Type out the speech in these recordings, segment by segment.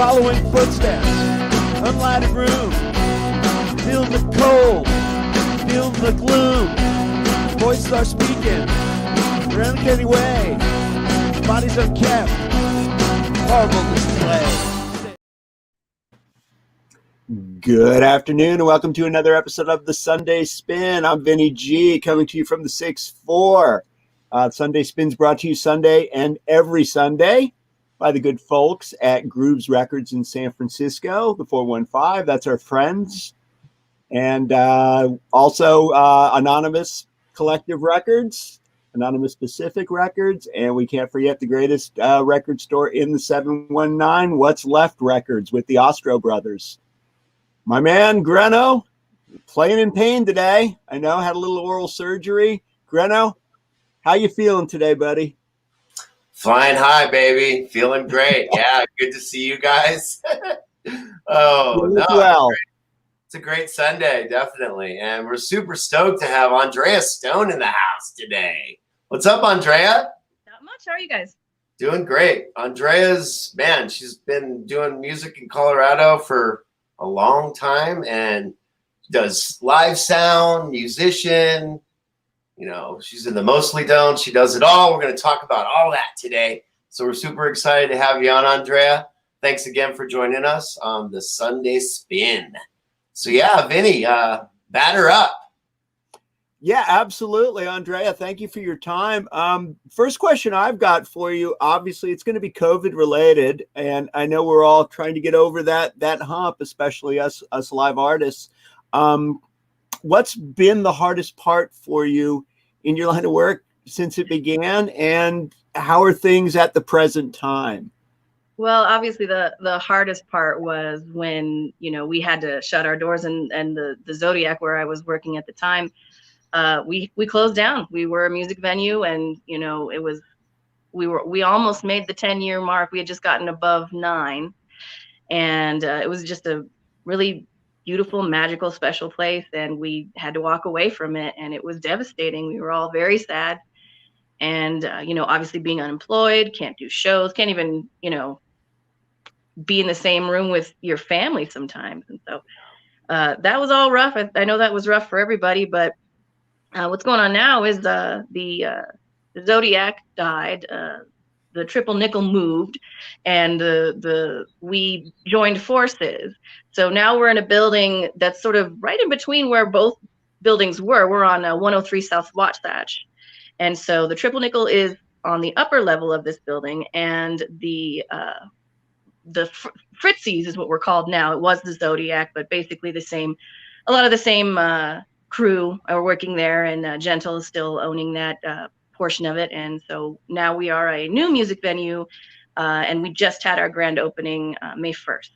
Following footsteps, unlighted room, feel the cold, feel the gloom. Voices are speaking, we're in a uncanny way. Bodies unkept, horrible display. Good afternoon and welcome to another episode of the Sunday Spin. I'm Vinny G, coming to you from the 6-4. Sunday Spin's brought to you Sunday and every Sunday by the good folks at Grooves Records in San Francisco, the 415. That's our friends. And also Anonymous Collective Records, Anonymous Pacific Records, and we can't forget the greatest record store in the 719, What's Left Records with the Ostro Brothers. My man, Greno, playing in pain today. I know, had a little oral surgery. Greno, how you feeling today, buddy? Flying high, baby. Feeling great. Yeah, good to see you guys. Well. It's a great Sunday, definitely. And we're super stoked to have Andrea Stone in the house today. What's up, Andrea? Not much. How are you guys? Doing great. Andrea's, man, she's been doing music in Colorado for a long time and does live sound, musician. You know, she's in the Mostly Don't. She does it all. We're going to talk about all that today. So we're super excited to have you on, Andrea. Thanks again for joining us on the Sunday Spin. So yeah, Vinny, batter up. Yeah, absolutely, Andrea. Thank you for your time. First question I've got for you, obviously it's going to be COVID related, and I know we're all trying to get over that hump, especially us live artists. What's been the hardest part for you in your line of work since it began, and how are things at the present time? Well, obviously the hardest part was when, you know, we had to shut our doors and the Zodiac where I was working at the time, we closed down. We were a music venue, and, you know, we almost made the 10-year mark. We had just gotten above 9, and it was just a really beautiful, magical, special place, and we had to walk away from it, and it was devastating. We were all very sad, and you know, obviously being unemployed, can't do shows, can't even, you know, be in the same room with your family sometimes, and so that was all rough. I know that was rough for everybody, but what's going on now is the Zodiac died. The Triple Nickel moved, and we joined forces. So now we're in a building that's sort of right in between where both buildings were. We're on 103 South Wasatch. And so the Triple Nickel is on the upper level of this building, and the Fritzies is what we're called now. It was the Zodiac, but basically a lot of the same crew are working there, and Gentle is still owning that portion of it. And so now we are a new music venue, and we just had our grand opening May 1st.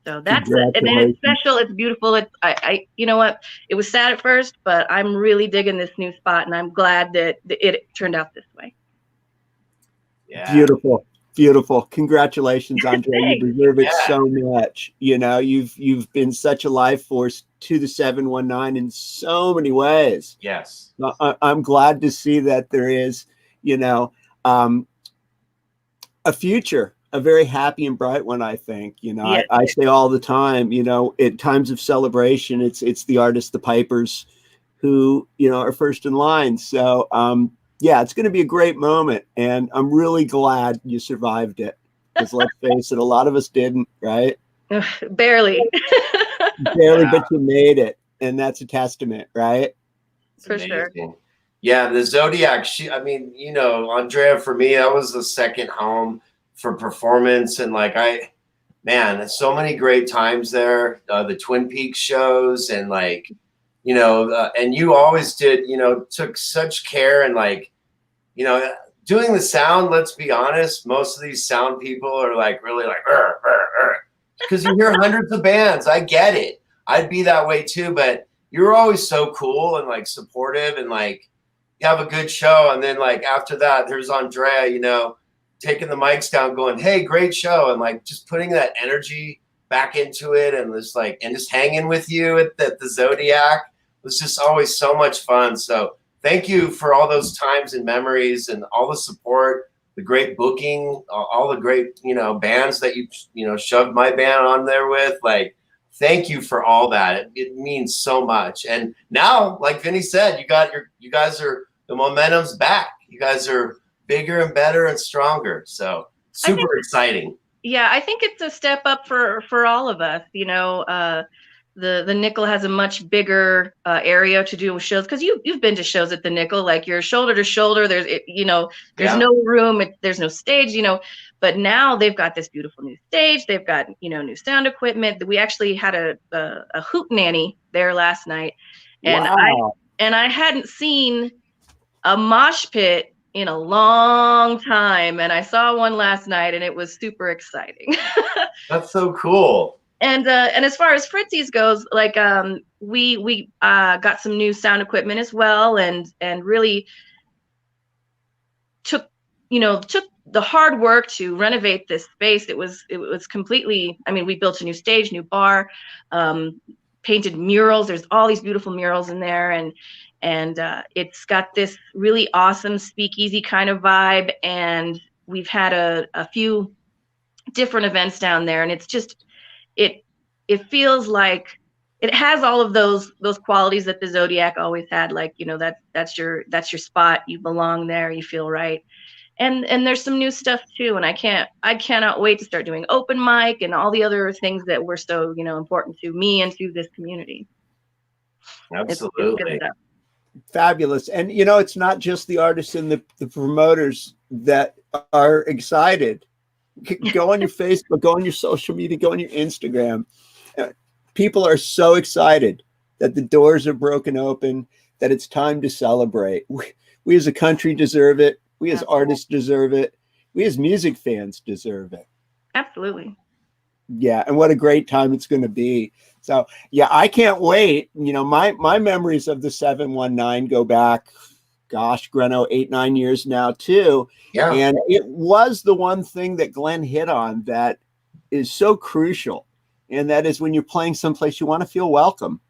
So that's it. And it's special. It's beautiful. I you know what? It was sad at first, but I'm really digging this new spot, and I'm glad that it turned out this way. Yeah. Beautiful. Congratulations, Andrea. You deserve it so much. You know, you've been such a life force to the 719 in so many ways. Yes. I'm glad to see that there is, you know, a future, a very happy and bright one, I think. You know, yes. I say all the time, you know, at times of celebration, it's the artists, the pipers who, you know, are first in line. So, yeah, it's going to be a great moment, and I'm really glad you survived it. Because let's face it, a lot of us didn't, right? Barely. Barely, but you made it, and that's a testament, right? For sure. Yeah, the Zodiac, I mean, you know, Andrea, for me, that was the second home for performance, and like man, so many great times there. The Twin Peaks shows, and like, you know, and you always did, you know, took such care, and like, you know, doing the sound, let's be honest, most of these sound people are like really like, because you hear hundreds of bands. I get it. I'd be that way too, but you're always so cool and like supportive, and like you have a good show. And then like after that, there's Andrea, you know, taking the mics down, going, "Hey, great show," and like just putting that energy back into it, and just like, and just hanging with you at the Zodiac was just always so much fun. So thank you for all those times and memories and all the support the great booking, all the great, bands that you shoved my band on there with. Like, thank you for all that. It means so much. And now, like Vinny said, you guys are, the momentum's back. You guys are bigger and better and stronger. So super exciting. Yeah, I think it's a step up for all of us. The Nickel has a much bigger area to do shows, because you've been to shows at the Nickel, like you're shoulder to shoulder. There's no room, there's no stage, but now they've got this beautiful new stage. They've got new sound equipment. We actually had a hoot nanny there last night, and wow. I hadn't seen a mosh pit in a long time, and I saw one last night, and it was super exciting. That's so cool. And as far as Fritzy's goes, like we got some new sound equipment as well, and really took the hard work to renovate this space. It was completely, I mean, we built a new stage, new bar, painted murals. There's all these beautiful murals in there, and it's got this really awesome speakeasy kind of vibe. And we've had a few different events down there, and it's just, it feels like it has all of those qualities that the Zodiac always had. Like, that's your spot. You belong there. You feel right. And there's some new stuff too. And I cannot wait to start doing open mic and all the other things that were so, important to me and to this community. Absolutely. It's good stuff. Fabulous. And it's not just the artists and the promoters that are excited. Go on your Facebook, go on your social media, go on your Instagram. People are so excited that the doors are broken open, that it's time to celebrate. We as a country deserve it. We as artists deserve it. We as music fans deserve it. Absolutely. Yeah, and what a great time it's going to be. So, yeah, I can't wait. My memories of the 719 go back, gosh, Greno, 8-9 years now too. Yeah. And it was the one thing that Glenn hit on that is so crucial. And that is, when you're playing someplace, you want to feel welcome.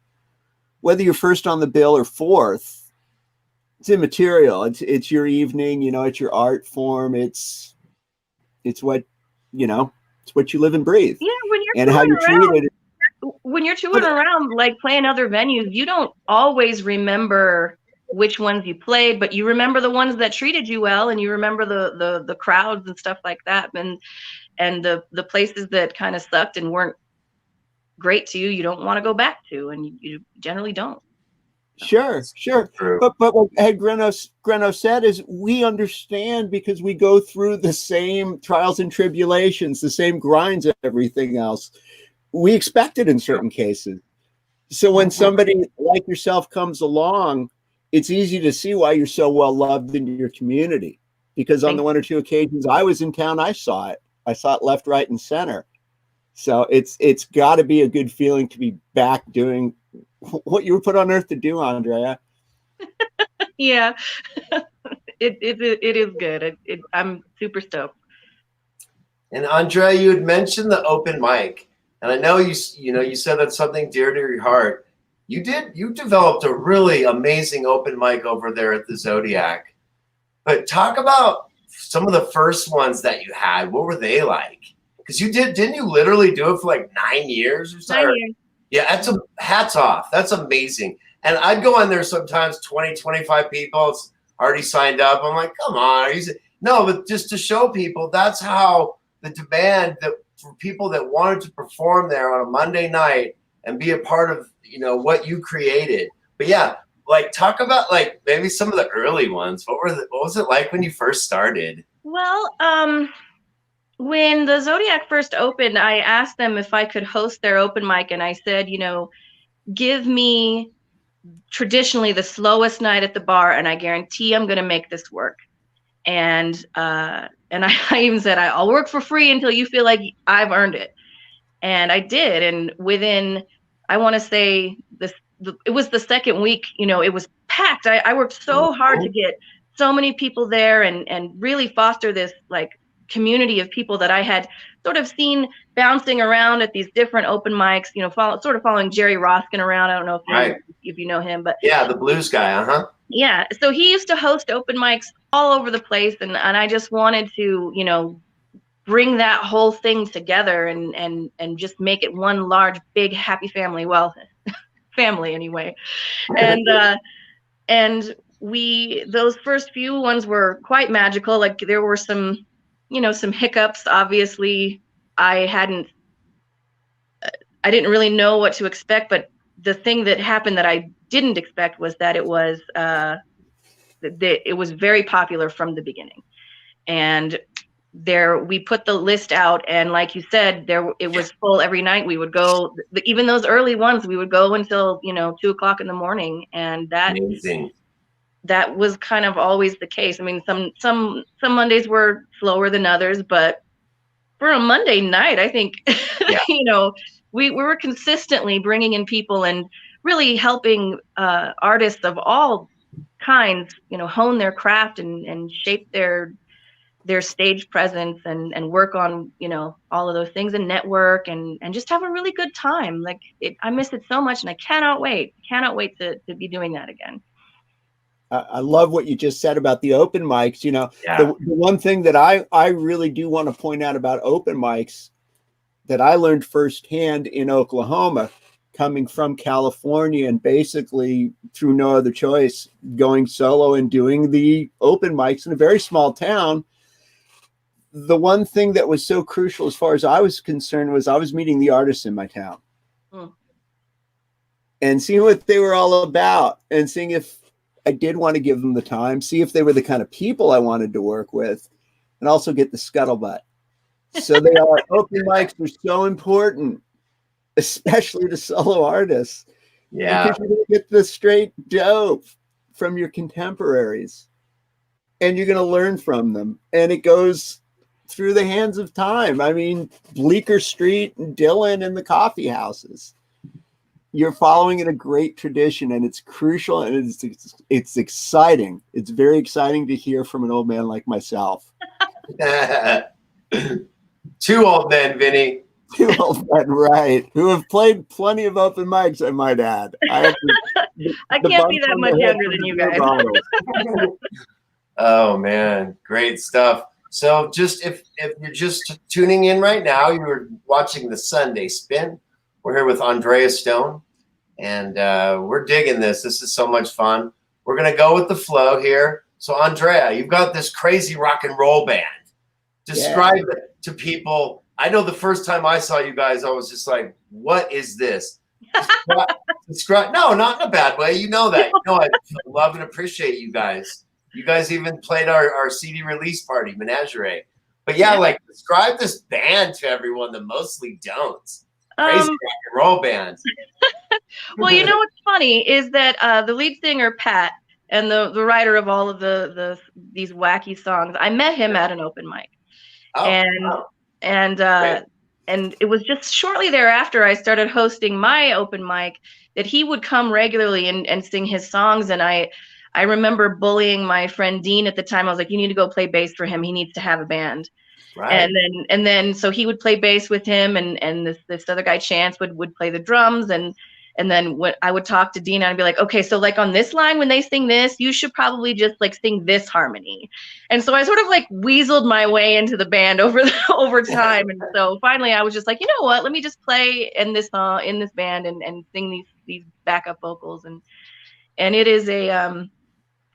Whether you're first on the bill or fourth, it's immaterial. It's your evening, it's your art form. It's what, it's what you live and breathe. Yeah, when you're and how you're treated. When you're touring around, like playing other venues, you don't always remember which ones you played, but you remember the ones that treated you well, and you remember the crowds and stuff like that, and the places that kind of sucked and weren't great to you, you don't want to go back to, and you generally don't. Sure. But what Ed Greno said is, we understand because we go through the same trials and tribulations, the same grinds, everything else. We expect it in certain cases. So when somebody like yourself comes along, it's easy to see why you're so well loved in your community. Because on the one or two occasions I was in town, I saw it. I saw it left, right, and center. So it's got to be a good feeling to be back doing what you were put on earth to do, Andrea. Yeah, it is good. I'm super stoked. And Andrea, you had mentioned the open mic, and I know you said that's something dear to your heart. You developed a really amazing open mic over there at the Zodiac. But talk about some of the first ones that you had. What were they like? Because didn't you literally do it for like 9 years or something? 9 years. Yeah, hats off. That's amazing. And I'd go in there sometimes, 20, 25 people, it's already signed up. I'm like, come on. No, but just to show people, that's how the demand that for people that wanted to perform there on a Monday night and be a part of, what you created. But yeah, like talk about like maybe some of the early ones. What was it like when you first started? Well, when the Zodiac first opened, I asked them if I could host their open mic, and I said, give me traditionally the slowest night at the bar, and I guarantee I'm going to make this work. And I even said, I'll work for free until you feel like I've earned it. And I did. And within, I want to say it was the second week, it was packed. I worked so hard to get so many people there and really foster this like community of people that I had sort of seen bouncing around at these different open mics, sort of following Jerry Roskin around. I don't know if you if you know him, but yeah, the blues guy, yeah. So he used to host open mics all over the place, and I just wanted to, bring that whole thing together and just make it one large, big, happy family. Well, family anyway. And those first few ones were quite magical. Like there were some, some hiccups. Obviously, I didn't really know what to expect, but the thing that happened that I didn't expect was that it was very popular from the beginning. And we put the list out, and like you said, it was full every night. We would go, even those early ones, we would go until 2:00 in the morning, and amazing. That was kind of always the case. I mean, some Mondays were slower than others, but for a Monday night, I think we were consistently bringing in people and really helping artists of all kinds, hone their craft and shape their stage presence and work on, all of those things and network and just have a really good time. Like I miss it so much, and I cannot wait to be doing that again. I love what you just said about the open mics. The one thing that I really do want to point out about open mics that I learned firsthand in Oklahoma, coming from California and basically through no other choice, going solo and doing the open mics in a very small town. The one thing that was so crucial as far as I was concerned was I was meeting the artists in my town and seeing what they were all about and seeing if I did want to give them the time, see if they were the kind of people I wanted to work with, and also get the scuttlebutt. So open mics are so important, especially to solo artists. Yeah. Because you're going to get the straight dope from your contemporaries and you're going to learn from them. And it goes through the hands of time. I mean, Bleecker Street and Dylan and the coffee houses. You're following in a great tradition, and it's crucial, and it's exciting. It's very exciting to hear from an old man like myself. 2 old men, Vinny. 2 old men, right? Who have played plenty of open mics, I might add. I can't be that much younger than you guys. Oh man, great stuff. So, just if you're just tuning in right now, you're watching the Sunday Spin. We're here with Andrea Stone, and we're digging this. This is so much fun. We're going to go with the flow here. So, Andrea, you've got this crazy rock and roll band. Describe it to people. I know the first time I saw you guys, I was just like, what is this? Describe. No, not in a bad way. You know that. I love and appreciate you guys. You guys even played our CD release party, Menagerie. But describe this band to everyone that mostly don't. Crazy rock and roll band. Well, what's funny is that the lead singer Pat and the writer of all of these wacky songs, I met him at an open mic, and it was just shortly thereafter I started hosting my open mic that he would come regularly and sing his songs, and I remember bullying my friend Dean at the time. I was like, you need to go play bass for him. He needs to have a band. Right. And then so he would play bass with him, and this other guy Chance would play the drums, and then when I would talk to Dean, I'd be like, okay, so like on this line when they sing this, you should probably just like sing this harmony. And so I sort of like weaseled my way into the band over time. And so finally I was just like, you know what, let me just play in this band and sing these backup vocals, and it is I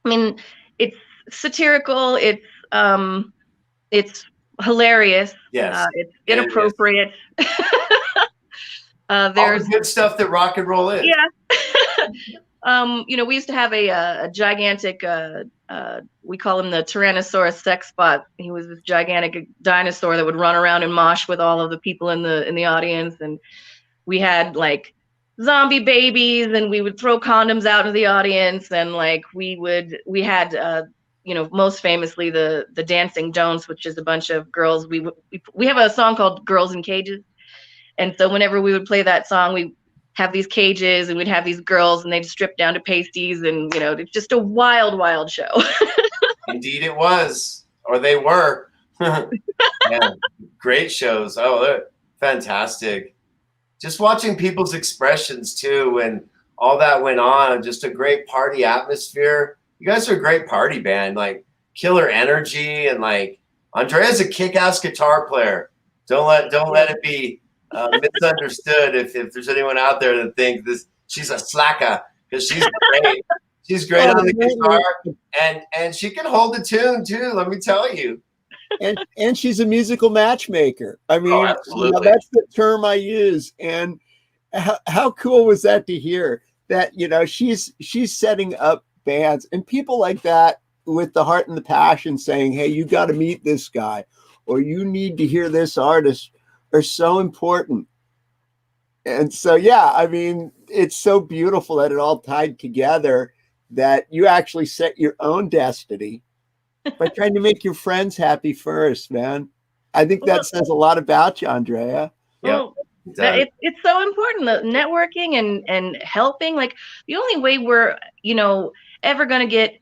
mean, it's satirical, it's hilarious. Yes. It's inappropriate. There's all the good stuff that rock and roll is. Yeah. We used to have a gigantic, we call him the Tyrannosaurus Sex Spot. He was this gigantic dinosaur that would run around and mosh with all of the people in the audience. And we had like zombie babies, and we would throw condoms out into the audience. And like we had most famously the Dancing Don'ts, which is a bunch of girls. We have a song called Girls in Cages. And so whenever we would play that song, we have these cages and we'd have these girls and they'd strip down to pasties, and it's just a wild, wild show. Indeed it was, or they were. Yeah, great shows. Oh, they're fantastic. Just watching people's expressions too, all that went on. Just a great party atmosphere. You guys are a great party band, like killer energy, and like Andrea's a kick-ass guitar player. Don't let it be misunderstood if there's anyone out there that think this she's a slacker, because she's great. She's great on the guitar, and she can hold a tune too. Let me tell you. And she's a musical matchmaker. I mean, absolutely. That's the term I use. And how cool was that to hear that? She's setting up bands, and people like that with the heart and the passion saying, "Hey, you got to meet this guy, or you need to hear this artist," are so important. And so, yeah, I mean, it's so beautiful that it all tied together, that you actually set your own destiny by trying to make your friends happy first, man. I think that says a lot about you, Andrea. Yeah, it's so important, the networking and helping. Like, the only way we're ever gonna get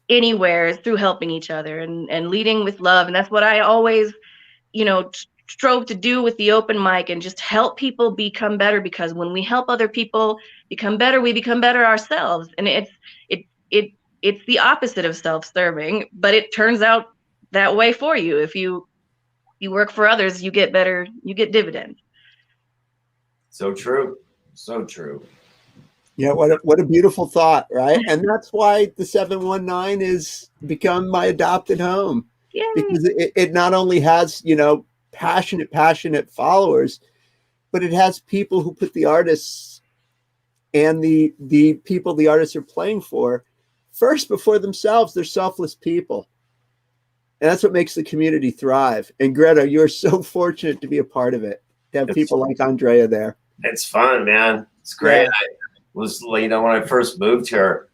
anywhere is through helping each other and leading with love. And that's what I always strove to do with the open mic, and just help people become better, because when we help other people become better, we become better ourselves. And it's the opposite of self-serving, but it turns out that way for you. If you work for others, you get better, you get dividends. So true. So true. Yeah, what a beautiful thought, right? And that's why the 719 is become my adopted home. Yay. Because it not only has, passionate followers, but it has people who put the artists and the people the artists are playing for first before themselves. They're selfless people. And that's what makes the community thrive. And Greta, you're so fortunate to be a part of it, to have people like Andrea there. It's fun, man. It's great. Yeah. I was, when I first moved here,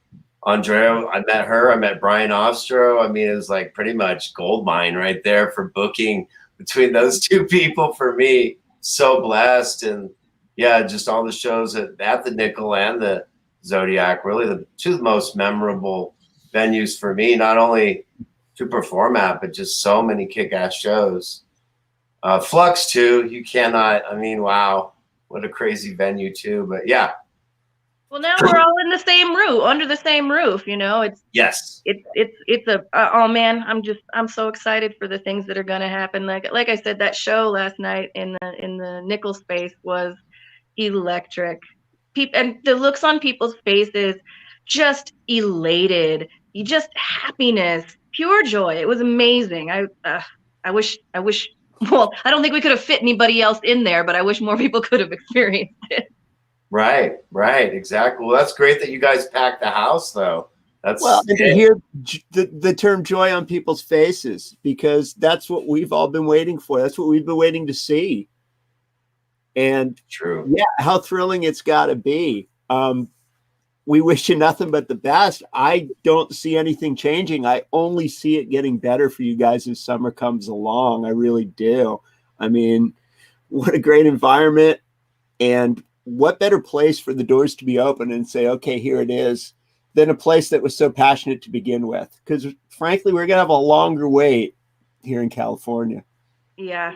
Andrea, I met her, I met Brian Ostro. I mean, it was like pretty much gold mine right there for booking between those two people for me. So blessed. And yeah, just all the shows at the Nickel and the Zodiac, really the two most memorable venues for me, not only to perform at, but just so many kick-ass shows. Flux too, you cannot, I mean, wow, what a crazy venue too, but yeah. Well, now we're all in the same roof, under the same roof, It's yes. It's a oh man, I'm so excited for the things that are gonna happen. Like I said, that show last night in the Nickel space was electric. And the looks on people's faces, just elated, just happiness, pure joy. It was amazing. I wish. Well, I don't think we could have fit anybody else in there, but I wish more people could have experienced it. Right, exactly. Well, that's great that you guys packed the house, though. That's and to hear the term joy on people's faces, because that's what we've all been waiting for. That's what we've been waiting to see. And true. Yeah, how thrilling it's got to be. We wish you nothing but the best. I don't see anything changing. I only see it getting better for you guys as summer comes along. I really do. I mean, what a great environment, and what better place for the doors to be open and say, okay, here it is, than a place that was so passionate to begin with. Because frankly, we're going to have a longer wait here in California. Yeah.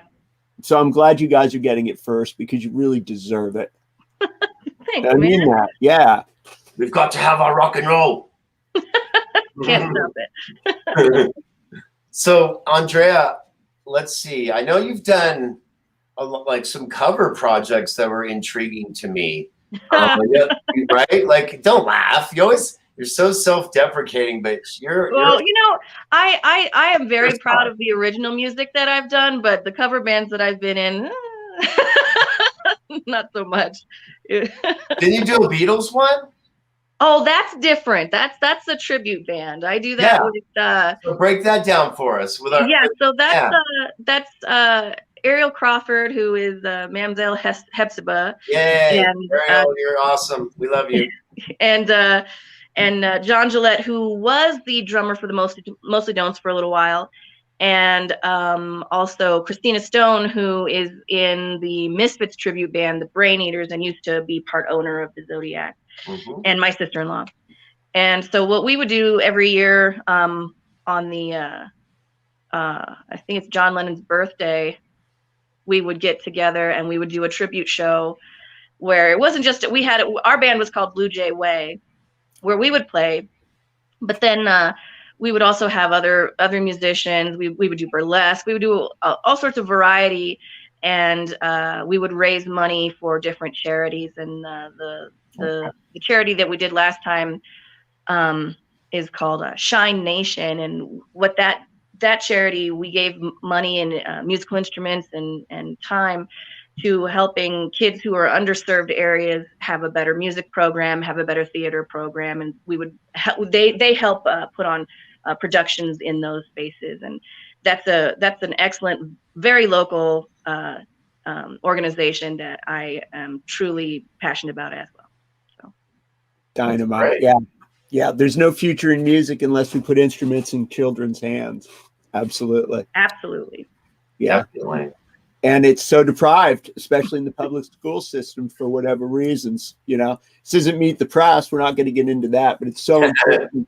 So I'm glad you guys are getting it first, because you really deserve it. Thanks, I mean man. that. Yeah. We've got to have our rock and roll. Can't stop it. So, Andrea, let's see. I know you've done like some cover projects that were intriguing to me. Right? Like, don't laugh. You're so self-deprecating, but you're I am very proud of the original music that I've done, but the cover bands that I've been in, not so much. Didn't you do a Beatles one? Oh, that's different. That's a tribute band. I do that with so break that down for us. So that's Ariel Crawford, who is Mamselle Hepzibah. Yay, and, Ariel, you're awesome. We love you. And John Gillette, who was the drummer for the Mostly Don'ts for a little while. And also Christina Stone, who is in the Misfits tribute band, the Brain Eaters, and used to be part owner of the Zodiac, and my sister-in-law. And so what we would do every year on the, I think it's John Lennon's birthday, we would get together and we would do a tribute show where it wasn't just our band was called Blue Jay Way, where we would play, but then we would also have other musicians. We would do burlesque. We would do all sorts of variety, and we would raise money for different charities. And the charity that we did last time is called Shine Nation, and what that charity, we gave money and musical instruments and time to helping kids who are underserved areas have a better music program, have a better theater program, and we would they help put on productions in those spaces, and that's an excellent, very local organization that I am truly passionate about as well. So Dynamite, yeah. There's no future in music unless we put instruments in children's hands. Absolutely. Yeah. Definitely. And it's so deprived, especially in the public school system for whatever reasons. This doesn't meet the press. We're not going to get into that, but it's so important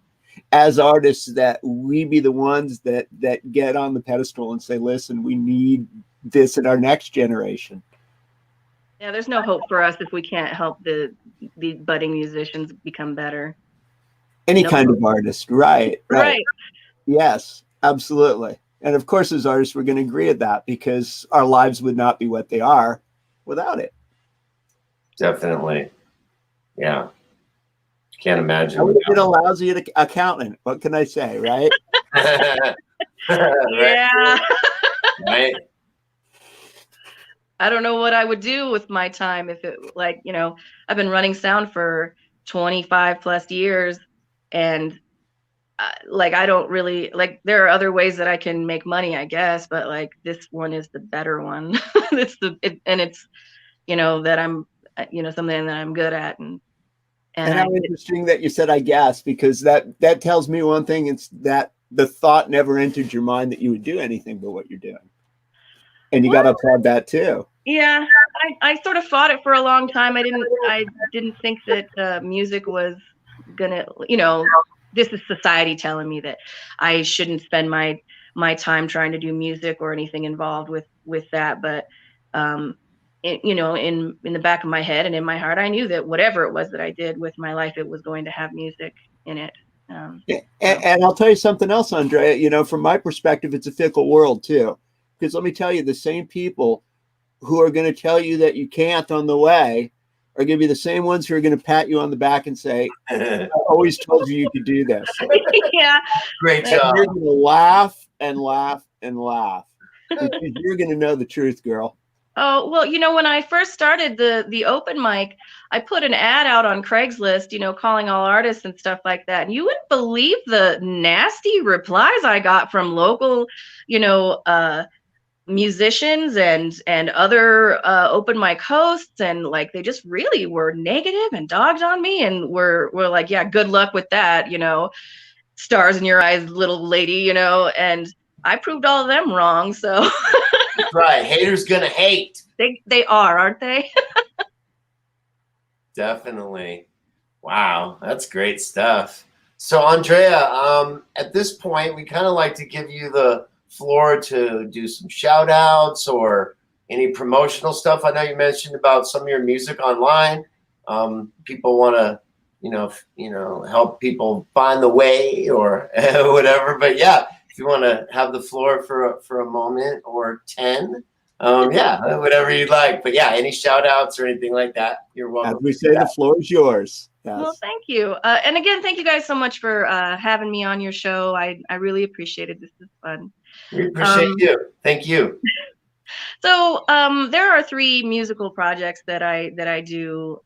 as artists that we be the ones that get on the pedestal and say, listen, we need this in our next generation. Yeah, there's no hope for us if we can't help the budding musicians become better. Any kind of artist, right. Right. Yes, absolutely. And of course, as artists, we're going to agree with that because our lives would not be what they are without it. Definitely. Yeah. Can't imagine. I would have been a lousy accountant. What can I say, right? Yeah. Right. I don't know what I would do with my time if it, like, I've been running sound for 25 plus years, and I don't really there are other ways that I can make money, I guess, but this one is the better one. It's that I'm something that I'm good at, and how interesting that you said I guess, because that tells me one thing. It's that the thought never entered your mind that you would do anything but what you're doing, and you got to applaud that too. Yeah, I sort of fought it for a long time. I didn't think that music was gonna, this is society telling me that I shouldn't spend my time trying to do music or anything involved with that. But in the back of my head and in my heart, I knew that whatever it was that I did with my life, it was going to have music in it. And I'll tell you something else, Andrea. From my perspective, it's a fickle world too, because let me tell you, the same people who are going to tell you that you can't on the way are going to be the same ones who are going to pat you on the back and say, I always told you you could do this. Yeah. Great job. You're going to laugh and laugh and laugh because you're going to know the truth, girl. Oh, well, when I first started the open mic, I put an ad out on Craigslist, calling all artists and stuff like that. And you wouldn't believe the nasty replies I got from local, musicians and other open mic hosts, and they just really were negative and dogged on me, and were like, yeah, good luck with that, stars in your eyes, little lady, and I proved all of them wrong. So that's right. Haters gonna hate. They are, aren't they? Definitely. Wow, that's great stuff. So Andrea, at this point, we kind of like to give you the floor to do some shout outs or any promotional stuff. I know you mentioned about some of your music online. People want to, help people find the way or whatever. But yeah, if you want to have the floor for a moment or 10, yeah, whatever you'd like. But yeah, any shout outs or anything like that, you're welcome. As we say, the floor is yours. Yes. Well, thank you. And again, thank you guys so much for having me on your show. I really appreciate it. This is fun. We appreciate you. Thank you. So there are 3 musical projects that I do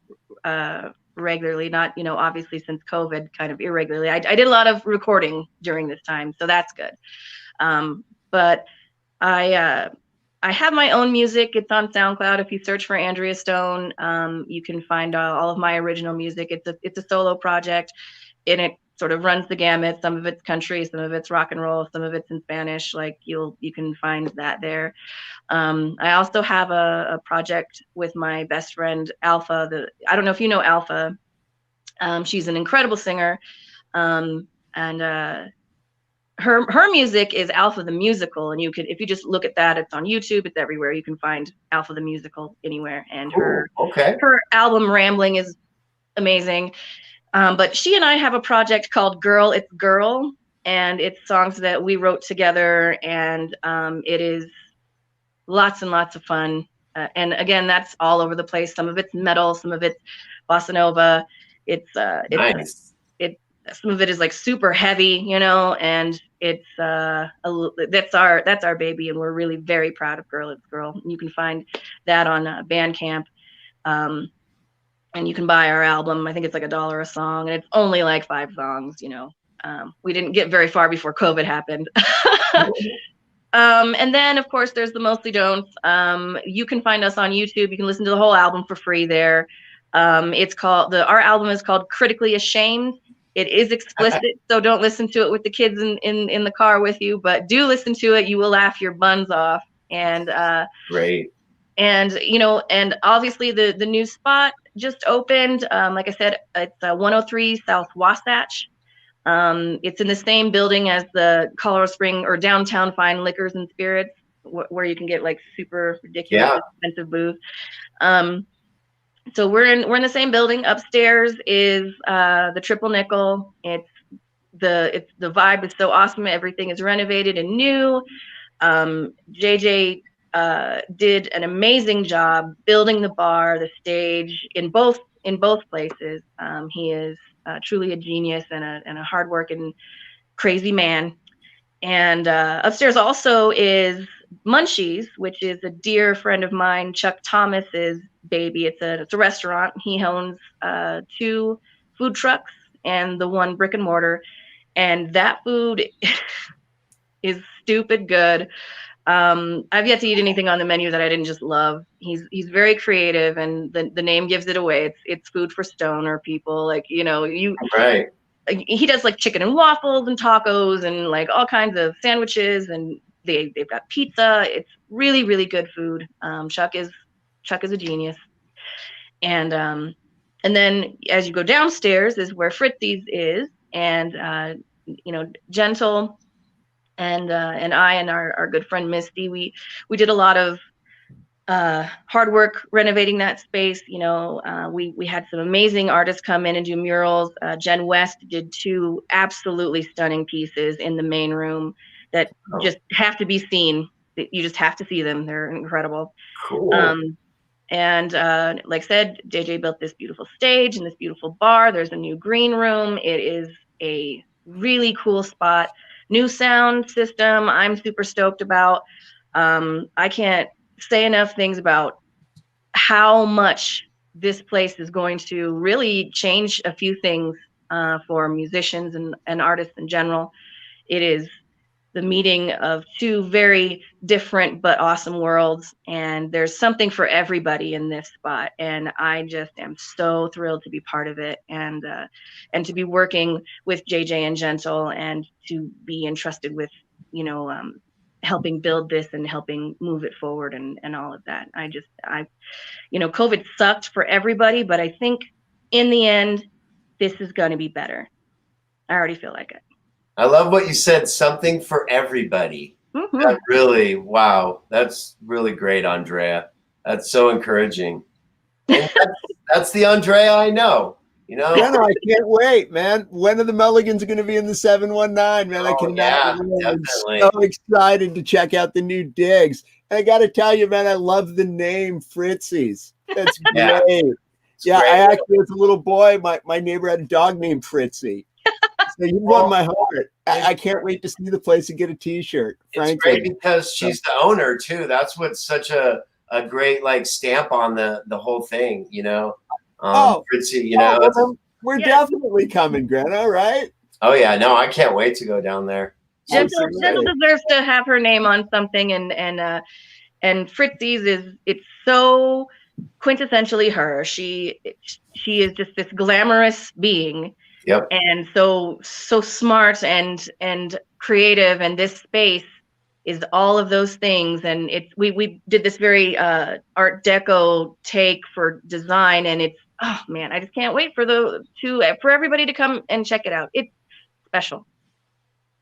regularly, not, obviously since COVID, kind of irregularly. I did a lot of recording during this time, so that's good. But I have my own music. It's on SoundCloud. If you search for Andrea Stone, you can find all of my original music. It's a solo project, and it sort of runs the gamut. Some of it's country, some of it's rock and roll, some of it's in Spanish. You can find that there. I also have a project with my best friend Alpha. I don't know if you know Alpha. She's an incredible singer, and her music is Alpha the Musical, and you could, if you just look at that, it's on YouTube, it's everywhere. You can find Alpha the Musical anywhere, and Cool. her album Rambling is amazing. But she and I have a project called Girl It's Girl, and it's songs that we wrote together, and it is lots and lots of fun. And again, that's all over the place. Some of it's metal, some of it's bossa nova. It's Nice. some of it is like super heavy, you know, and it's that's our baby, and we're really very proud of Girl It's Girl. And you can find that on Bandcamp, and you can buy our album. I think it's like $1 a song, and it's only like 5 songs, you know. We didn't get very far before COVID happened. And then of course there's the Mostly Don'ts. You can find us on YouTube. You can listen to the whole album for free there. It's called, our album is called Critically Ashamed. It is explicit, so don't listen to it with the kids in the car with you, but do listen to it. You will laugh your buns off. And great. And you know, and obviously the new spot just opened. Like I said, it's 103 South Wasatch. It's in the same building as the Colorado Spring or Downtown Fine Liquors and Spirits, where you can get like super ridiculous expensive booze. So we're in the same building. Upstairs is the Triple Nickel. It's the vibe is so awesome. Everything is renovated and new. JJ did an amazing job building the bar, the stage in both places. He is truly a genius and a hardworking, crazy man. And upstairs also is Munchies, which is a dear friend of mine, Chuck Thomas's baby. It's a restaurant. He owns 2 food trucks and the 1 brick and mortar, and that food is stupid good. I've yet to eat anything on the menu that I didn't just love. He's very creative, and the name gives it away. It's food for stoner people, like, you know, right. He does like chicken and waffles and tacos and like all kinds of sandwiches, and they've got pizza. It's really, really good food. Chuck is a genius. And then as you go downstairs is where Fritzy's is, and you know, Gentle and I and our good friend Misty, we did a lot of hard work renovating that space. You know, we had some amazing artists come in and do murals. Jen West did 2 absolutely stunning pieces in the main room that just have to be seen. You just have to see them. They're incredible. Cool. And like I said, JJ built this beautiful stage and this beautiful bar. There's a new green room. It is a really cool spot. New sound system I'm super stoked about. I can't say enough things about how much this place is going to really change a few things for musicians and artists in general. It is the meeting of 2 very different but awesome worlds, and there's something for everybody in this spot, and I just am so thrilled to be part of it, and to be working with JJ and Gentle, and to be entrusted with, you know, helping build this and helping move it forward and all of that. You know, COVID sucked for everybody, but I think in the end, this is going to be better. I already feel like it. I love what you said, something for everybody. Mm-hmm. That really, wow, that's really great, Andrea. That's so encouraging. And that's the Andrea I know, you know? Yeah, no, I can't wait, man. When are the Mulligans going to be in the 719, man? I cannot wait. I'm so excited to check out the new digs. And I got to tell you, man, I love the name Fritzy's. That's great. Yeah, I actually, as a little boy, my neighbor had a dog named Fritzy. So you won my heart. I can't wait to see the place and get a T-shirt. Frankly, it's great because she's the owner too. That's what's such a great like stamp on the whole thing, you know. Fritzy, you know. Well, we're definitely coming, Greta. Right? Oh yeah, no, I can't wait to go down there. Gentle deserves to have her name on something, and Fritzy's it's so quintessentially her. She is just this glamorous being. Yep. And so smart and creative, and this space is all of those things. And we did this very Art Deco take for design, and it's, oh man, I just can't wait for everybody to come and check it out. It's special.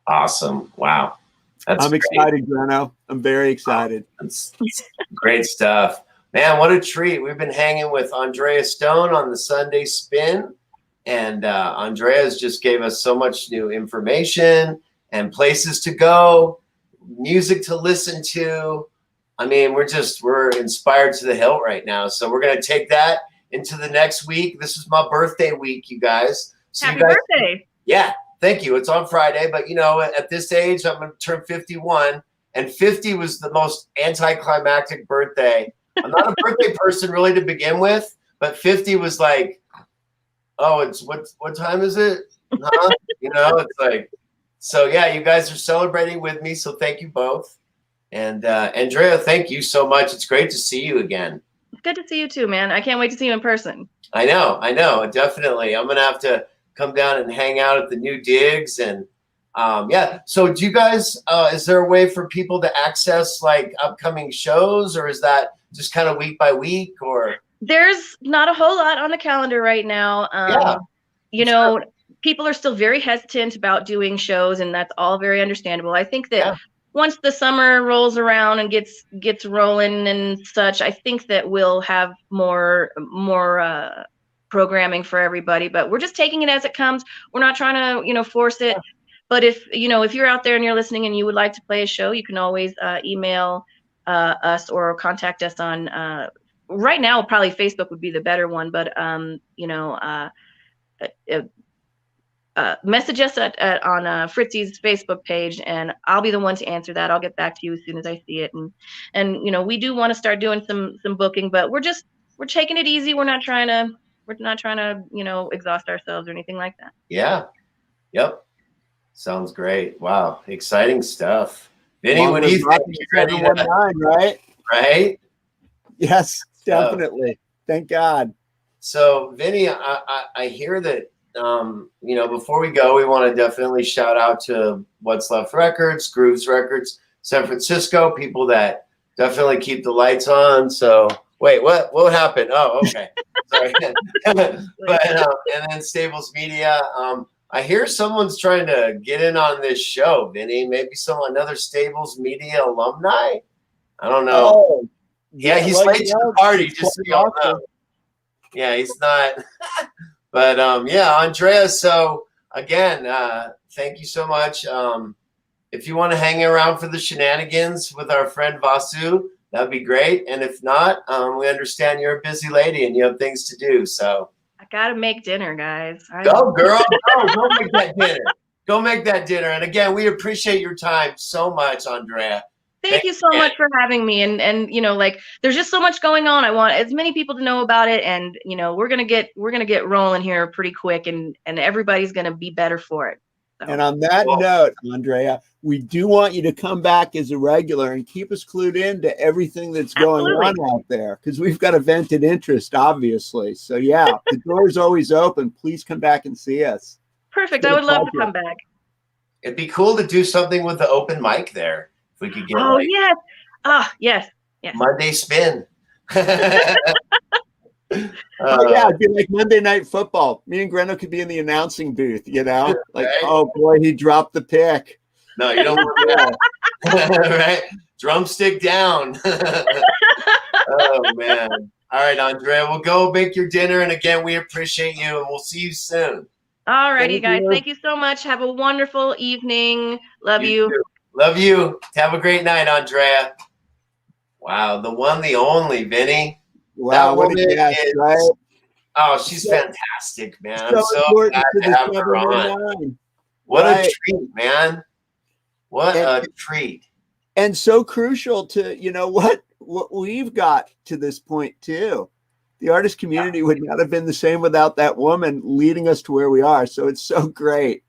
Awesome. Wow. That's I'm excited, Greno. I'm very excited. That's great stuff. Man, what a treat. We've been hanging with Andrea Stone on the Sunday Spin. And Andrea's just gave us so much new information and places to go, music to listen to. I mean, we're inspired to the hilt right now. So we're going to take that into the next week. This is my birthday week, you guys. So Happy birthday. Yeah. Thank you. It's on Friday, but at this age, I'm going to turn 51, and 50 was the most anticlimactic birthday. I'm not a birthday person really to begin with, but 50 was like, oh, it's what time is it? Huh? It's like, so yeah, you guys are celebrating with me. So thank you both. And Andrea, thank you so much. It's great to see you again. Good to see you too, man. I can't wait to see you in person. I know, definitely. I'm going to have to come down and hang out at the new digs. And so do you guys, is there a way for people to access like upcoming shows, or is that just kind of week by week? Or there's not a whole lot on the calendar right now. People are still very hesitant about doing shows, and that's all very understandable. I think that once the summer rolls around and gets rolling and such, I think that we'll have more programming for everybody, but we're just taking it as it comes. We're not trying to, force it. But if you're out there and you're listening and you would like to play a show, you can always email us or contact us on, right now, probably Facebook would be the better one, but, message us on Fritzy's Facebook page, and I'll be the one to answer that. I'll get back to you as soon as I see it. And we do want to start doing some booking, but we're taking it easy. We're not trying to, exhaust ourselves or anything like that. Yeah. Yep. Sounds great. Wow. Exciting stuff. Vinny, what do you think? Right? Right? Yes, definitely. Thank God. So, Vinny, I hear that, before we go, we want to definitely shout out to What's Left Records, Grooves Records, San Francisco, people that definitely keep the lights on. So, wait, what happened? Oh, okay. Sorry. But and then Stables Media. I hear someone's trying to get in on this show, Vinny. Maybe another Stables Media alumni. I don't know. Oh, yeah, he's late to the party, just so y'all know. Yeah, he's not. But Andrea. So again, thank you so much. If you want to hang around for the shenanigans with our friend Vasu, that'd be great. And if not, we understand you're a busy lady and you have things to do. So I gotta make dinner, guys. Go, girl. Go make that dinner. Go make that dinner. And again, we appreciate your time so much, Andrea. Thank you so much for having me. And there's just so much going on. I want as many people to know about it. And we're gonna get rolling here pretty quick, and everybody's gonna be better for it. So. And on that note, Andrea, we do want you to come back as a regular and keep us clued in to everything that's going on out there, because we've got a vented interest, obviously. So yeah, the door's always open. Please come back and see us. Perfect. I would love to come back. It'd be cool to do something with the open mic there. If we could get yes. Yes. Monday Spin. It'd be like Monday Night Football. Me and Greno could be in the announcing booth, like, right? Oh boy, he dropped the pick. No, you don't want that. Right? Drumstick down. Oh man. All right, Andrea, we'll go make your dinner. And again, we appreciate you, and we'll see you soon. All righty, guys. Thank you so much. Have a wonderful evening. Love you. Too. Love you. Have a great night, Andrea. Wow, the one, the only, Vinny. Wow, what a guest, right? Oh, she's fantastic, man. I'm so glad to have her on. What a treat, man. What a treat. And so crucial to, what we've got to this point, too. The artist community would not have been the same without that woman leading us to where we are. So it's so great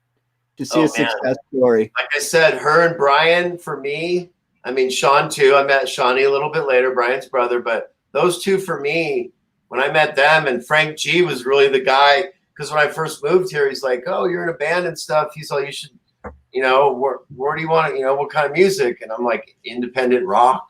to see a success story. Like I said, her and Brian, for me, I mean, Sean, too. I met Shawnee a little bit later, Brian's brother, but those two for me, when I met them, and Frank G was really the guy, because when I first moved here, he's like, oh, you're in a band and stuff. He's like, you should, where do you want to, what kind of music? And I'm like, independent rock.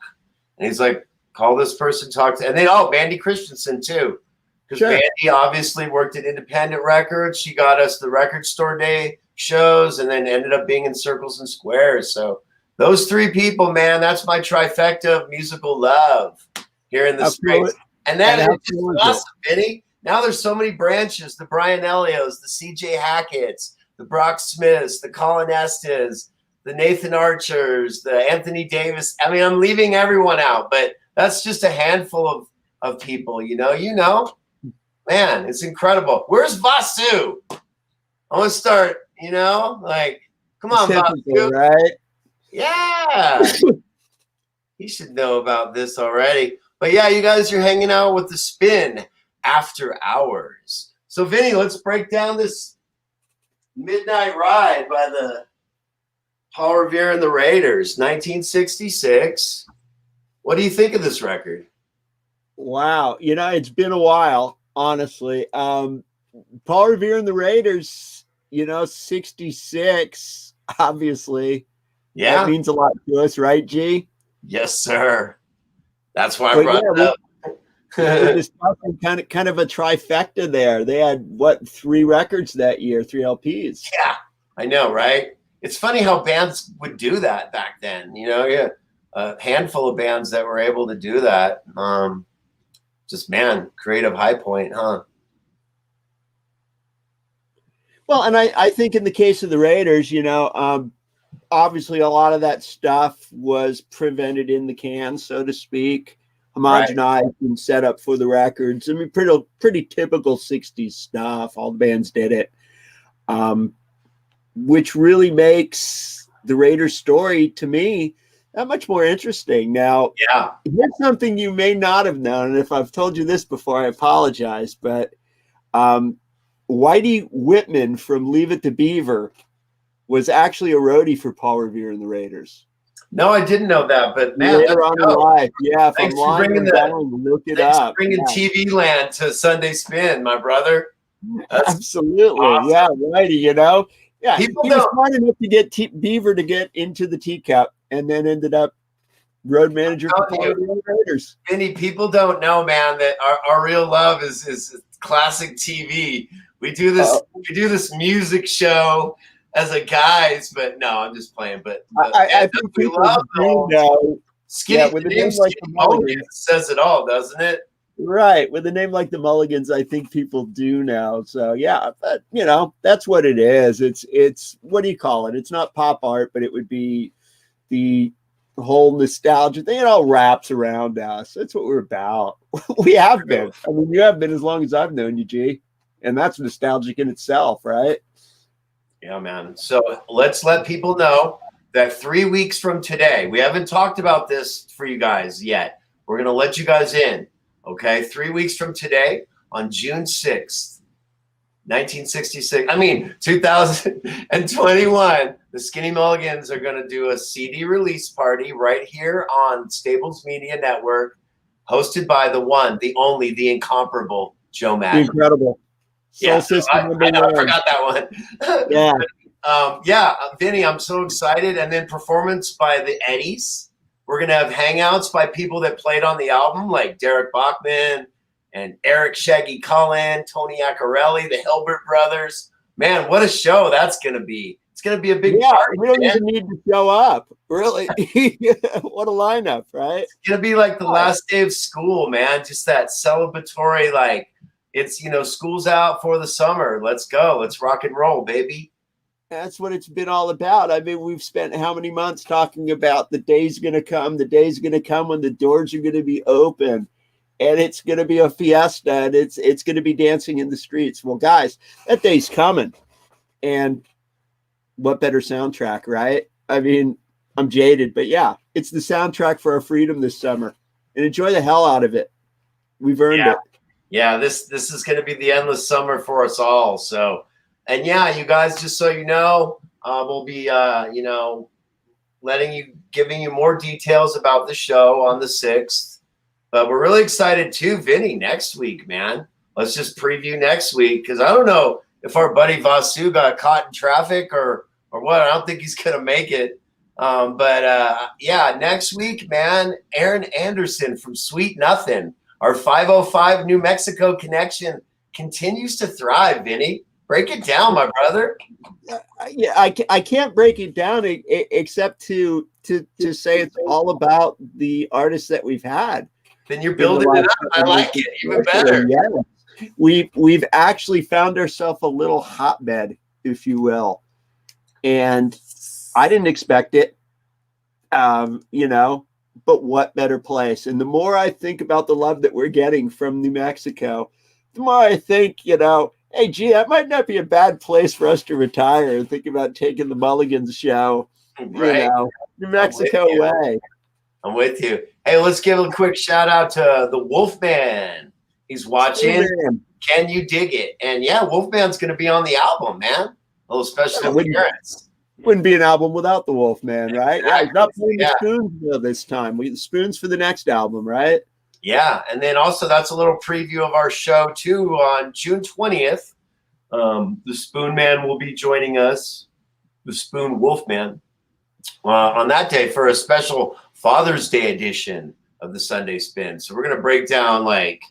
And he's like, call this person, talk to, and then, Bandy Christensen too. Because Bandy obviously worked at independent records. She got us the record store day shows, and then ended up being in Circles and Squares. So those three people, man, that's my trifecta of musical love here in the States. And that is just awesome, Vinny. Now there's so many branches, the Brian Elliots, the CJ Hackett's, the Brock Smiths, the Colin Estes, the Nathan Archers, the Anthony Davis. I mean, I'm leaving everyone out, but that's just a handful of people, you know, man, it's incredible. Where's Vasu? I want to start, like, come on, Vasu. Right? Yeah. He should know about this already. But yeah, you guys are hanging out with the Spin After Hours. So Vinny, let's break down this Midnight Ride by the Paul Revere and the Raiders, 1966. What do you think of this record? Wow. It's been a while, honestly. Paul Revere and the Raiders, 66, obviously. Yeah. That means a lot to us, right, G? Yes, sir. That's why I brought it up. Just kind of a trifecta there. They had, 3 records that year, 3 LPs. Yeah, I know, right? It's funny how bands would do that back then. A handful of bands that were able to do that. Just, man, creative high point, huh? Well, and I think in the case of the Raiders, obviously a lot of that stuff was prevented in the can, so to speak, homogenized and set up for the records. I mean, pretty typical 60s stuff. All the bands did it, which really makes the Raiders story, to me, that much more interesting. Now, here's something you may not have known, and if I've told you this before, I apologize, but Whitey Whitman from Leave It to Beaver was actually a roadie for Paul Revere and the Raiders. No, I didn't know that, but man, later on in life, thanks for bringing TV land to Sunday Spin, my brother. That's absolutely awesome. Yeah, Whitey. Yeah, he was smart enough to get Beaver to get into the teacup, and then ended up road manager for Paul Revere and the Raiders. Many people don't know, man, that our real love is classic TV. We do this music show as a guys, but no, I'm just playing. But I think we love Skinny. With a name like the Mulligans says it all, doesn't it? Right. With a name like the Mulligans, I think people do now. So yeah, but that's what it is. It's what do you call it? It's not pop art, but it would be the whole nostalgia thing. It all wraps around us. That's what we're about. We have been. I mean, you have been as long as I've known you, G. And that's nostalgic in itself, right? Yeah, man. So let's let people know that 3 weeks from today, we haven't talked about this for you guys yet. We're going to let you guys in, okay? 3 weeks from today, on June 6th, 2021, the Skinny Mulligans are going to do a CD release party right here on Stables Media Network, hosted by the one, the only, the incomparable Joe Madden. Incredible. Yeah, I forgot that one. Yeah. Vinny, I'm so excited. And then performance by the Eddies. We're going to have hangouts by people that played on the album, like Derek Bachman and Eric Shaggy Cullen, Tony Accarelli, the Hilbert Brothers. Man, what a show that's going to be. It's going to be a big party. We don't even need to show up. Really. What a lineup, right? It's going to be like the last day of school, man. Just that celebratory, like, it's, school's out for the summer. Let's go. Let's rock and roll, baby. That's what it's been all about. I mean, we've spent how many months talking about the day's going to come when the doors are going to be open, and it's going to be a fiesta, and it's going to be dancing in the streets. Well, guys, that day's coming. And what better soundtrack, right? I mean, I'm jaded, but yeah, it's the soundtrack for our freedom this summer, and enjoy the hell out of it. We've earned it. Yeah, this is going to be the endless summer for us all. So, and yeah, you guys, just so you know, we'll be, giving you more details about the show on the 6th. But we're really excited too, Vinny, next week, man. Let's just preview next week, because I don't know if our buddy Vasu got caught in traffic or what. I don't think he's going to make it. Next week, man, Aaron Anderson from Sweet Nothing. Our 505 New Mexico connection continues to thrive, Vinny. Break it down, my brother. Yeah, I can't break it down except to say it's all about the artists that we've had. Then you're building it up. I like it even better. Yeah. We've actually found ourselves a little hotbed, if you will. And I didn't expect it. But what better place? And the more I think about the love that we're getting from New Mexico, the more I think, hey, gee, that might not be a bad place for us to retire and think about taking the Mulligans show, right. New Mexico way. I'm with you. Hey, let's give a quick shout out to the Wolfman. He's watching. Can you dig it? And yeah, Wolfman's going to be on the album, man. A little special appearance. Wouldn't be an album without the Wolfman, right? Exactly. Yeah, he's not playing the Spoons this time. The Spoons for the next album, right? Yeah, and then also that's a little preview of our show too on June 20th. The Spoon Man will be joining us, the Spoon Wolfman, on that day for a special Father's Day edition of the Sunday Spin. So we're gonna break down like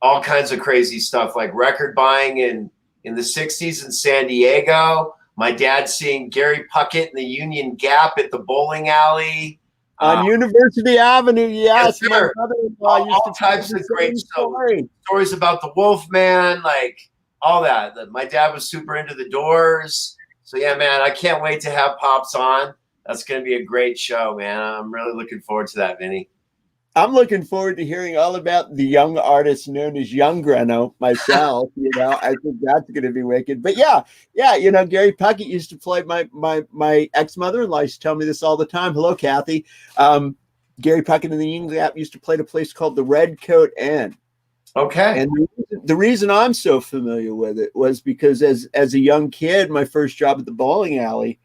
all kinds of crazy stuff, like record buying in the 60s in San Diego. My dad seeing Gary Puckett in the Union Gap at the bowling alley. On University Avenue, yes. My mother-in-law used to types of great stories about the Wolfman, like all that. My dad was super into the Doors. So, yeah, man, I can't wait to have Pops on. That's going to be a great show, man. I'm really looking forward to that, Vinny. I'm looking forward to hearing all about the young artist known as Young Greno myself. I think that's going to be wicked. But yeah, Gary Puckett used to play. My ex-mother-in-law used to tell me this all the time. Hello, Kathy. Gary Puckett in the Union Gap used to play at a place called the Red Coat Inn. Okay. And the reason I'm so familiar with it was because as a young kid, my first job at the bowling alley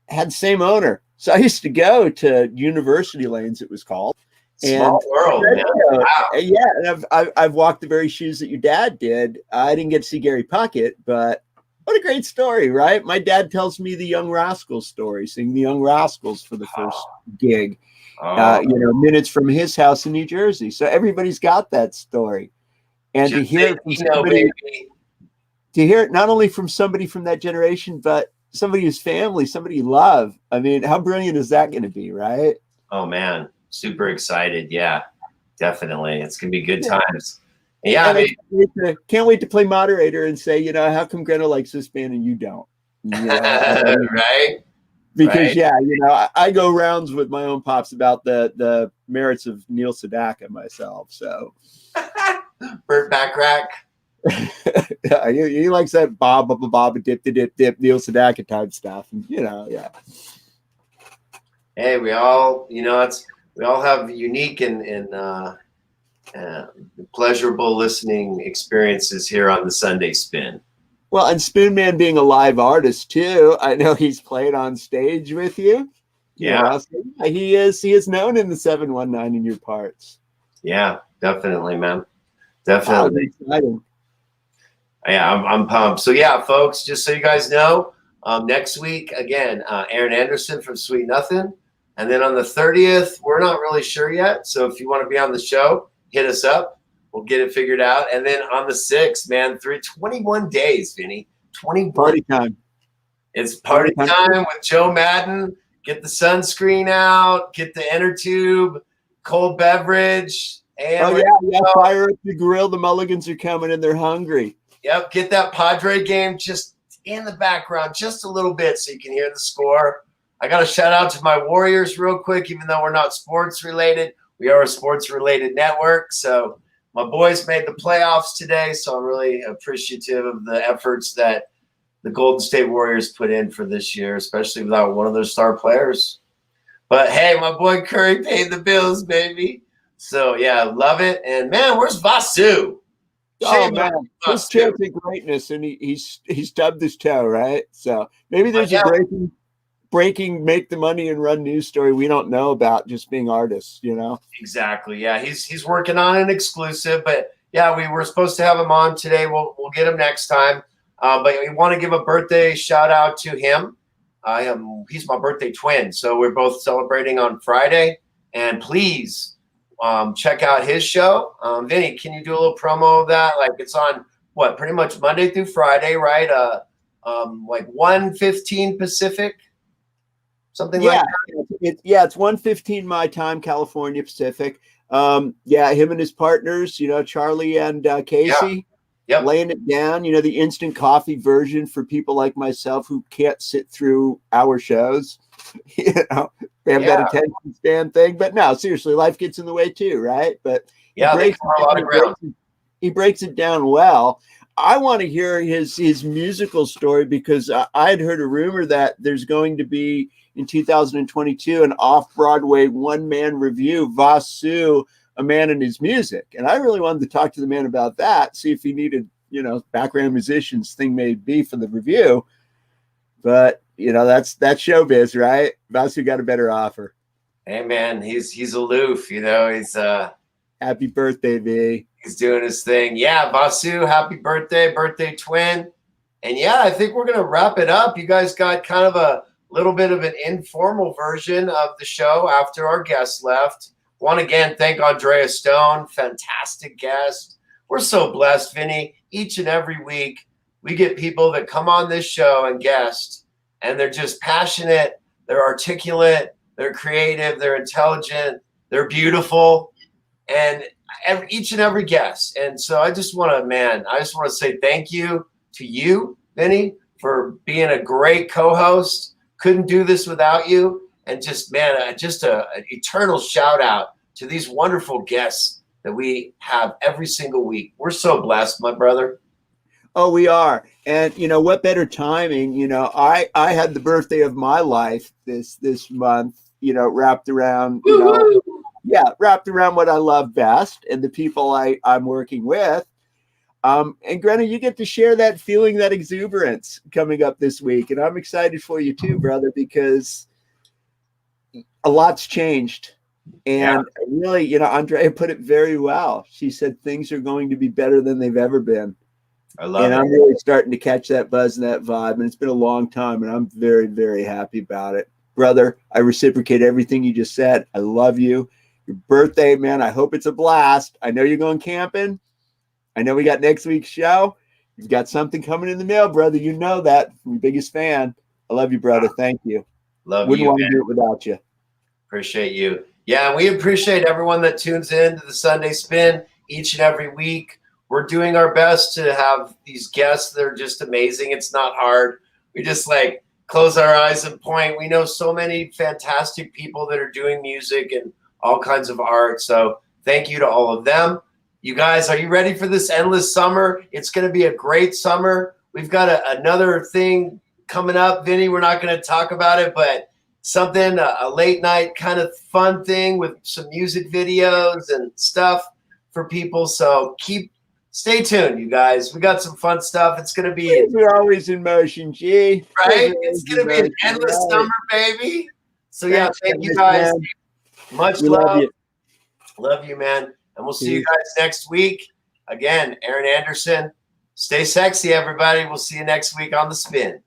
had the same owner. So I used to go to University Lanes, it was called. Small world, man. Wow. Yeah, and I've walked the very shoes that your dad did. I didn't get to see Gary Puckett, but what a great story, right? My dad tells me the Young Rascals story, singing the Young Rascals for the first gig, minutes from his house in New Jersey. So everybody's got that story. And to hear it from somebody, to hear it not only from somebody from that generation, but somebody who's family, somebody you love. I mean, how brilliant is that going to be, right? Oh, man. Super excited. Yeah, definitely. It's going to be good times. Yeah, I can't wait to play moderator and say, how come Greno likes this band and you don't? Right? Because, I go rounds with my own pops about the merits of Neil Sedaka myself. So, Burt Bacharach. he likes that bob dip Neil Sedaka type stuff, and yeah. Hey, we all have unique and pleasurable listening experiences here on the Sunday Spin. Well, and Spoon Man being a live artist too, I know he's played on stage with you. Yeah, he is known in the 719 in your parts. Yeah, definitely, man. Definitely. Exciting. Yeah, I'm pumped. So yeah, folks, just so you guys know, next week, again, Aaron Anderson from Sweet Nothing. And then on the 30th, we're not really sure yet. So if you want to be on the show, hit us up. We'll get it figured out. And then on the 6th, man, 21 days, Vinny. 21. Party time. It's party time with Joe Madden. Get the sunscreen out. Get the inner tube. Cold beverage. And fire up the grill. The Mulligans are coming and they're hungry. Yep, get that Padre game just in the background, just a little bit so you can hear the score. I got to shout out to my Warriors real quick, even though we're not sports related. We are a sports related network. So my boys made the playoffs today, so I'm really appreciative of the efforts that the Golden State Warriors put in for this year, especially without one of their star players. But hey, my boy Curry paid the bills, baby. So yeah, love it. And man, where's Vasu? Oh man, his chance of greatness, and he's stubbed his toe, right? So maybe there's a breaking make the money and run news story we don't know about, just being artists, Exactly. Yeah, he's working on an exclusive, but yeah, we were supposed to have him on today. We'll get him next time. But we want to give a birthday shout out to him. He's my birthday twin, so we're both celebrating on Friday. And please check out his show. Vinny, can you do a little promo of that? Like, it's on what, pretty much Monday through Friday, right? Like 1:15 Pacific, something like that. It's 1:15 my time, California Pacific. Him and his partners, Charlie and Casey, laying it down. The instant coffee version for people like myself who can't sit through our shows. They have that attention span thing. But no, seriously, life gets in the way too, right? But he breaks it down well. I want to hear his musical story because I had heard a rumor that there's going to be in 2022 an off-Broadway one-man review, Vasu, A Man and His Music. And I really wanted to talk to the man about that, see if he needed, background musicians thing may be for the review. But, that's showbiz, right? Vasu got a better offer. Hey, man, he's aloof, he's happy birthday, V. He's doing his thing. Yeah, Vasu, happy birthday twin. And yeah, I think we're going to wrap it up. You guys got kind of a little bit of an informal version of the show after our guest left. Want to again thank Andrea Stone, fantastic guest. We're so blessed, Vinny. Each and every week, we get people that come on this show and guest, and they're just passionate, they're articulate, they're creative, they're intelligent, they're beautiful, and each and every guest. And so I just want to say thank you to you, Vinny, for being a great co-host. Couldn't do this without you. And just an eternal shout out to these wonderful guests that we have every single week. We're so blessed, my brother. Oh, we are. And what better timing? I had the birthday of my life this month, wrapped around, wrapped around what I love best and the people I'm working with. And Greta, you get to share that feeling, that exuberance coming up this week. And I'm excited for you too, brother, because a lot's changed. And really, Andrea put it very well. She said things are going to be better than they've ever been. I love it. And I'm really starting to catch that buzz and that vibe. And it's been a long time, and I'm very, very happy about it. Brother, I reciprocate everything you just said. I love you. Your birthday, man, I hope it's a blast. I know you're going camping. I know we got next week's show. You've got something coming in the mail, brother. You know that. I'm your biggest fan. I love you, brother. Thank you. Wouldn't want to do it without you. Appreciate you. Yeah, we appreciate everyone that tunes in to the Sunday Spin each and every week. We're doing our best to have these guests that are just amazing. It's not hard. We just close our eyes and point. We know so many fantastic people that are doing music and all kinds of art. So thank you to all of them. You guys, are you ready for this endless summer? It's going to be a great summer. We've got another thing coming up, Vinny. We're not going to talk about it, but something, a late night kind of fun thing with some music videos and stuff for people. So stay tuned, you guys. We got some fun stuff. It's going to be. We're always in motion, G. Right? It's going to be an endless summer, baby. So yeah, thank you guys. Much love. Love you, man. And we'll see you guys next week. Again, Aaron Anderson. Stay sexy, everybody. We'll see you next week on The Spin.